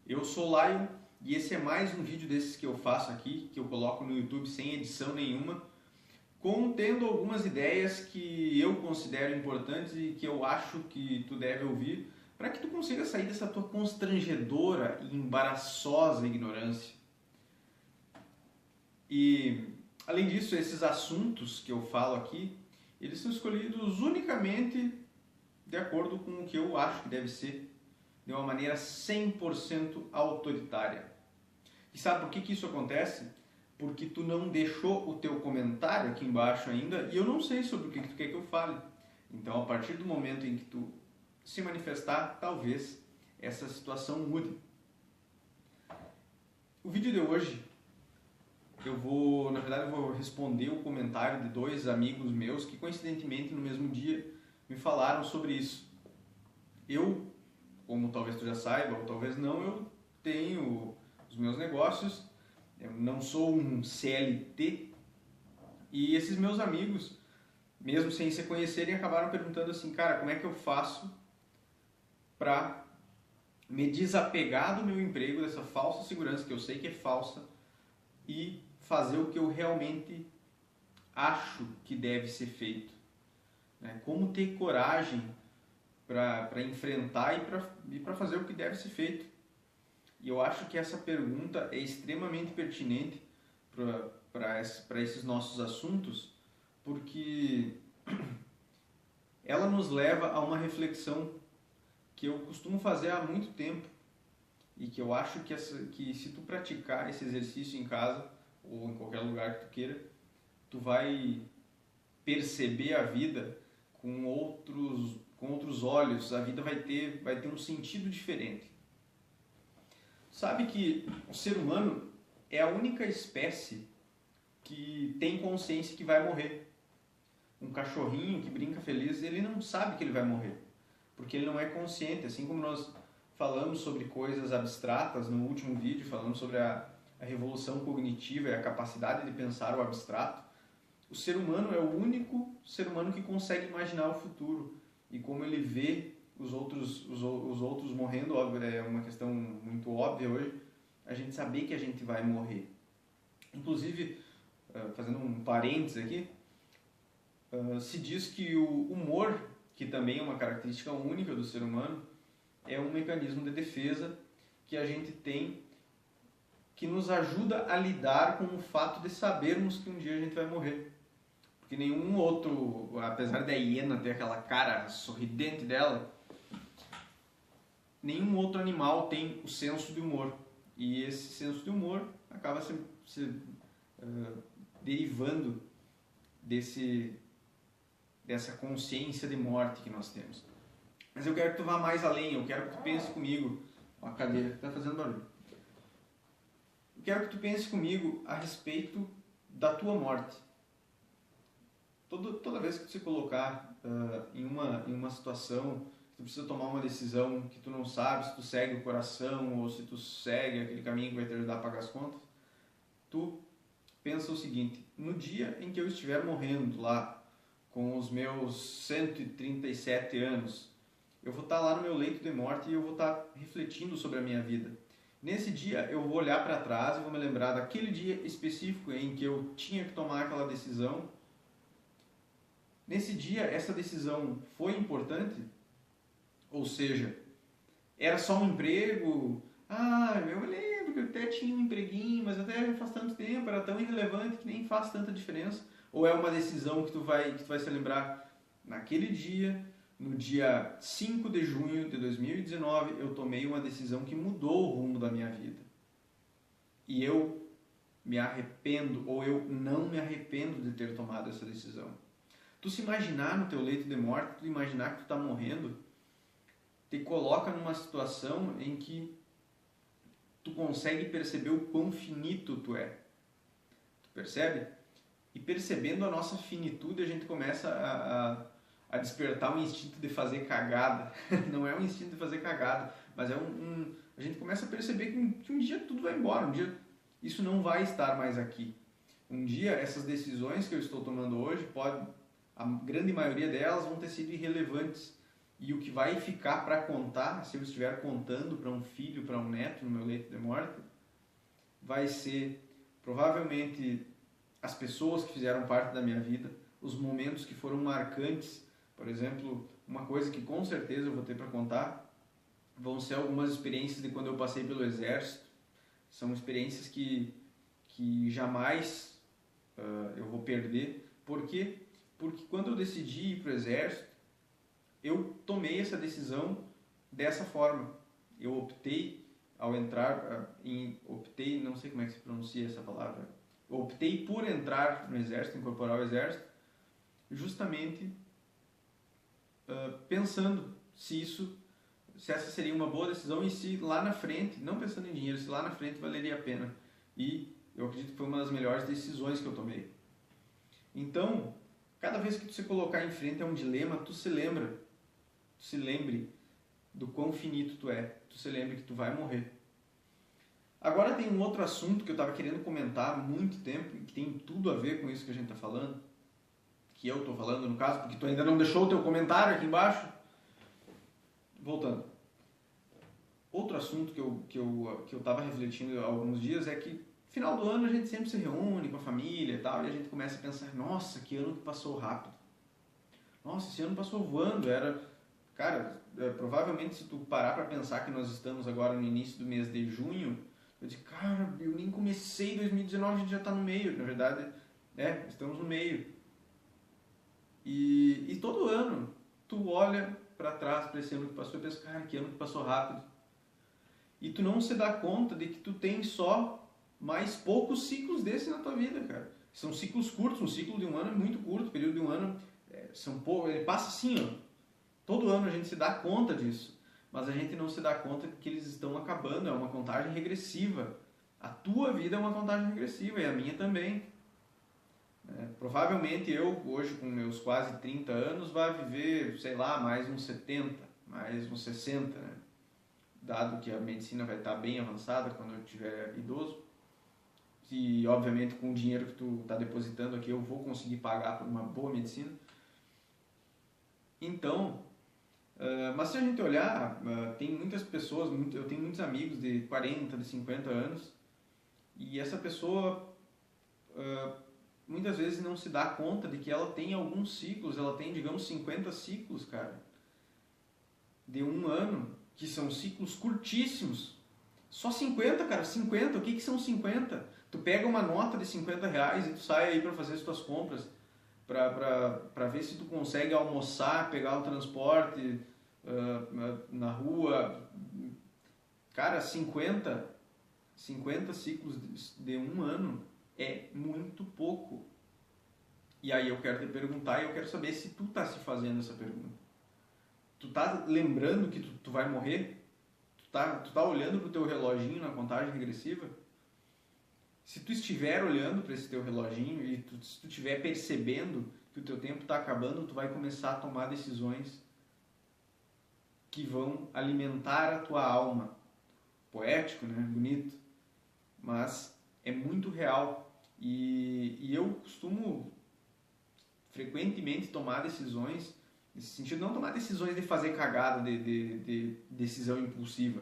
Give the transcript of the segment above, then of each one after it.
Eu sou Laio e esse é mais um vídeo desses que eu faço aqui, que eu coloco no YouTube sem edição nenhuma, contendo algumas ideias que eu considero importantes e que eu acho que tu deve ouvir para que tu consiga sair dessa tua constrangedora e embaraçosa ignorância. E, além disso, esses assuntos que eu falo aqui, eles são escolhidos unicamente de acordo com o que eu acho que deve ser, de uma maneira 100% autoritária. E sabe por que isso acontece? Porque tu não deixou o teu comentário aqui embaixo ainda e eu não sei sobre o que tu quer que eu fale. Então, a partir do momento em que tu se manifestar, talvez essa situação mude. O vídeo de hoje, eu vou responder o comentário de dois amigos meus que coincidentemente no mesmo dia me falaram sobre isso. Eu, como talvez tu já saiba, ou talvez não, eu tenho os meus negócios, eu não sou um CLT, e esses meus amigos, mesmo sem se conhecerem, acabaram perguntando assim, cara, como é que eu faço para me desapegar do meu emprego, dessa falsa segurança que eu sei que é falsa, e fazer o que eu realmente acho que deve ser feito. Como ter coragem para enfrentar e para fazer o que deve ser feito. E eu acho que essa pergunta é extremamente pertinente para esses nossos assuntos, porque ela nos leva a uma reflexão que eu costumo fazer há muito tempo e que eu acho que se tu praticar esse exercício em casa ou em qualquer lugar que tu queira, tu vai perceber a vida com outros olhos, a vida vai ter um sentido diferente. Sabe que o ser humano é a única espécie que tem consciência que vai morrer. Um cachorrinho que brinca feliz, ele não sabe que ele vai morrer, porque ele não é consciente, assim como nós falamos sobre coisas abstratas no último vídeo, falamos sobre a revolução cognitiva e a capacidade de pensar o abstrato. O ser humano é o único ser humano que consegue imaginar o futuro e como ele vê os outros morrendo. É uma questão muito óbvia hoje, a gente saber que a gente vai morrer. Inclusive, fazendo um parênteses aqui, se diz que o humor, que também é uma característica única do ser humano, é um mecanismo de defesa que a gente tem que nos ajuda a lidar com o fato de sabermos que um dia a gente vai morrer. Porque nenhum outro, apesar da hiena ter aquela cara sorridente dela, nenhum outro animal tem o senso de humor. E esse senso de humor acaba derivando dessa consciência de morte que nós temos. Mas eu quero que tu vá mais além, eu quero que tu pense comigo. Ó, a cadeira está fazendo barulho. Eu quero que tu pense comigo a respeito da tua morte. Toda vez que tu se colocar em uma situação, que tu precisa tomar uma decisão que tu não sabe se tu segue o coração ou se tu segue aquele caminho que vai te ajudar a pagar as contas, tu pensa o seguinte: no dia em que eu estiver morrendo lá, com os meus 137 anos, eu vou estar lá no meu leito de morte e eu vou estar refletindo sobre a minha vida. Nesse dia eu vou olhar para trás e vou me lembrar daquele dia específico em que eu tinha que tomar aquela decisão. Nesse dia, essa decisão foi importante? Ou seja, era só um emprego? Eu me lembro que eu até tinha um empreguinho, mas até faz tanto tempo, era tão irrelevante que nem faz tanta diferença. Ou é uma decisão que tu vai se lembrar naquele dia, no dia 5 de junho de 2019, eu tomei uma decisão que mudou o rumo da minha vida. E eu me arrependo, ou eu não me arrependo de ter tomado essa decisão. Tu se imaginar no teu leito de morte, tu imaginar que tu está morrendo, te coloca numa situação em que tu consegue perceber o quão finito tu é. Tu percebe? E percebendo a nossa finitude, a gente começa a despertar um instinto de fazer cagada. Não é um instinto de fazer cagada, mas a gente começa a perceber que um dia tudo vai embora, um dia isso não vai estar mais aqui. Um dia essas decisões que eu estou tomando hoje, a grande maioria delas vão ter sido irrelevantes. e o que vai ficar para contar, se eu estiver contando para um filho, para um neto no meu leito de morte, vai ser provavelmente as pessoas que fizeram parte da minha vida, os momentos que foram marcantes. Por exemplo, uma coisa que com certeza eu vou ter para contar vão ser algumas experiências de quando eu passei pelo exército. São experiências que jamais eu vou perder. Por quê? Porque quando eu decidi ir para o exército, eu tomei essa decisão dessa forma. Eu optei ao entrar optei, não sei como é que se pronuncia essa palavra, eu optei por entrar no exército, incorporar o exército, justamente pensando se essa seria uma boa decisão e se lá na frente, não pensando em dinheiro, se lá na frente valeria a pena. E eu acredito que foi uma das melhores decisões que eu tomei. Então, cada vez que tu se colocar em frente a um dilema, tu se lembre do quão finito tu é, tu se lembre que tu vai morrer. Agora tem um outro assunto que eu estava querendo comentar há muito tempo e que tem tudo a ver com isso que a gente está falando, que eu estou falando no caso, porque tu ainda não deixou o teu comentário aqui embaixo. Voltando. Outro assunto que eu estava refletindo há alguns dias é que no final do ano a gente sempre se reúne com a família e tal, e a gente começa a pensar, nossa, que ano que passou rápido. Nossa, esse ano passou voando. Cara, provavelmente se tu parar para pensar que nós estamos agora no início do mês de junho, eu digo, cara, eu nem comecei 2019, a gente já está no meio. Na verdade, estamos no meio. E todo ano, tu olha para trás para esse ano que passou e pensa, cara, que ano que passou rápido. E tu não se dá conta de que tu tem só mais poucos ciclos desses na tua vida, cara. São ciclos curtos, um ciclo de um ano é muito curto, o período de um ano ele passa assim, ó. Todo ano a gente se dá conta disso, mas a gente não se dá conta que eles estão acabando, é uma contagem regressiva. A tua vida é uma contagem regressiva e a minha também. Provavelmente eu, hoje com meus quase 30 anos, vai viver, sei lá, mais uns 70, mais uns 60, né? Dado que a medicina vai estar bem avançada quando eu estiver idoso. E, obviamente, com o dinheiro que tu está depositando aqui, eu vou conseguir pagar por uma boa medicina. Então, mas se a gente olhar, tem muitas pessoas, eu tenho muitos amigos de 40, de 50 anos, e essa pessoa muitas vezes não se dá conta de que ela tem alguns ciclos, ela tem, digamos, 50 ciclos, cara, de um ano, que são ciclos curtíssimos. Só 50, cara, 50, o que são 50? Tu pega uma nota de 50 reais e tu sai aí para fazer as tuas compras, para ver se tu consegue almoçar, pegar o transporte na rua. Cara, 50 ciclos de um ano é muito pouco. E aí eu quero te perguntar e eu quero saber se tu tá se fazendo essa pergunta. Tu tá lembrando que tu vai morrer? Tu tá olhando pro teu reloginho na contagem regressiva? Se tu estiver olhando para esse teu reloginho e se tu estiver percebendo que o teu tempo está acabando, tu vai começar a tomar decisões que vão alimentar a tua alma. Poético, né? Bonito. Mas é muito real. E eu costumo frequentemente tomar decisões nesse sentido, não tomar decisões de fazer cagada, de decisão impulsiva.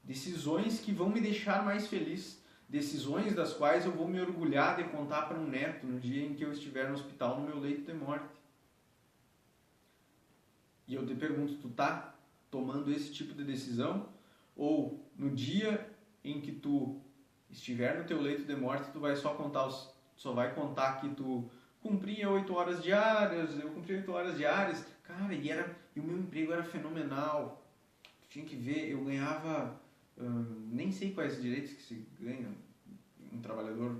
Decisões que vão me deixar mais feliz. Decisões das quais eu vou me orgulhar de contar para um neto no dia em que eu estiver no hospital, no meu leito de morte. E eu te pergunto, tu tá tomando esse tipo de decisão? Ou no dia em que tu estiver no teu leito de morte, tu vai só vai contar que tu cumpria 8 horas diárias, eu cumpria 8 horas diárias, cara, e o meu emprego era fenomenal. Tu tinha que ver, eu ganhava... nem sei quais direitos que se ganha um trabalhador.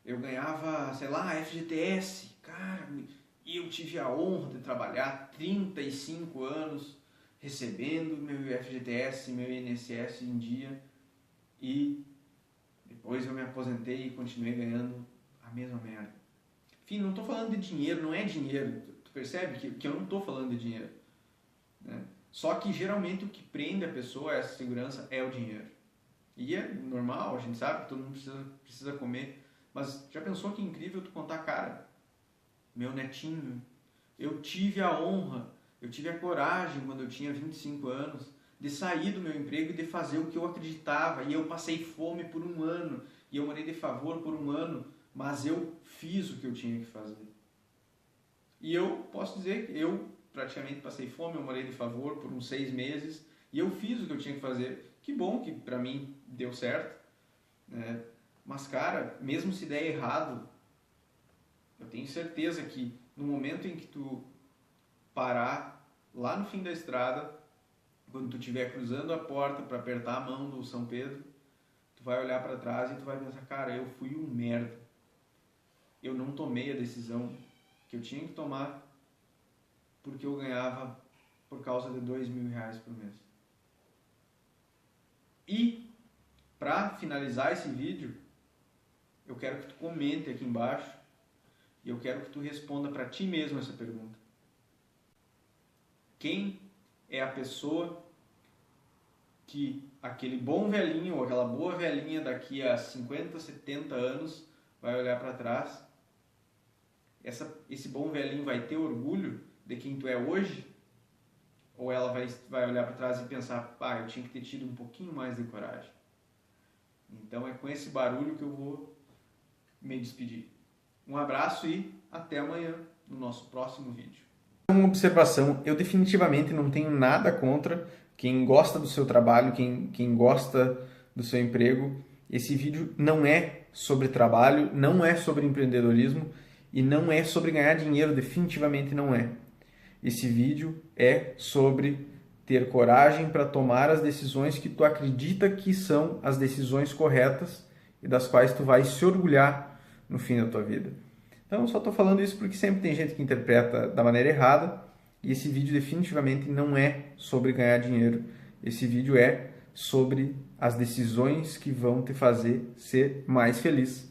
Eu ganhava, sei lá, FGTS, cara, e eu tive a honra de trabalhar 35 anos recebendo meu FGTS, meu INSS em dia, e depois eu me aposentei e continuei ganhando a mesma merda. Enfim, não estou falando de dinheiro, não é dinheiro, tu percebe que eu não estou falando de dinheiro, né? Só que geralmente o que prende a pessoa a essa segurança é o dinheiro. E é normal, a gente sabe que todo mundo precisa comer. Mas já pensou que incrível tu contar, cara, meu netinho, eu tive a honra Eu tive a coragem, quando eu tinha 25 anos, de sair do meu emprego e de fazer o que eu acreditava. E eu passei fome por um ano, e eu morei de favor por um ano, mas eu fiz o que eu tinha que fazer. E eu posso dizer que eu praticamente passei fome, eu morei de favor por uns 6 meses, e eu fiz o que eu tinha que fazer. Que bom que pra mim deu certo, né? Mas, cara, mesmo se der errado, eu tenho certeza que no momento em que tu parar lá no fim da estrada, quando tu estiver cruzando a porta para apertar a mão do São Pedro, tu vai olhar para trás e tu vai pensar, cara, eu fui um merda. Eu não tomei a decisão que eu tinha que tomar porque eu ganhava por causa de R$2.000 por mês. E, para finalizar esse vídeo, eu quero que tu comente aqui embaixo e eu quero que tu responda para ti mesmo essa pergunta. Quem é a pessoa que aquele bom velhinho ou aquela boa velhinha daqui a 50, 70 anos vai olhar para trás? Esse bom velhinho vai ter orgulho de quem tu é hoje? Ou ela vai olhar para trás e pensar, eu tinha que ter tido um pouquinho mais de coragem? Então é com esse barulho que eu vou me despedir. Um abraço e até amanhã no nosso próximo vídeo. Uma observação, eu definitivamente não tenho nada contra quem gosta do seu trabalho, quem gosta do seu emprego. Esse vídeo não é sobre trabalho, não é sobre empreendedorismo e não é sobre ganhar dinheiro, definitivamente não é. Esse vídeo é sobre ter coragem para tomar as decisões que tu acredita que são as decisões corretas e das quais tu vai se orgulhar no fim da tua vida. Então, eu só estou falando isso porque sempre tem gente que interpreta da maneira errada e esse vídeo definitivamente não é sobre ganhar dinheiro. Esse vídeo é sobre as decisões que vão te fazer ser mais feliz.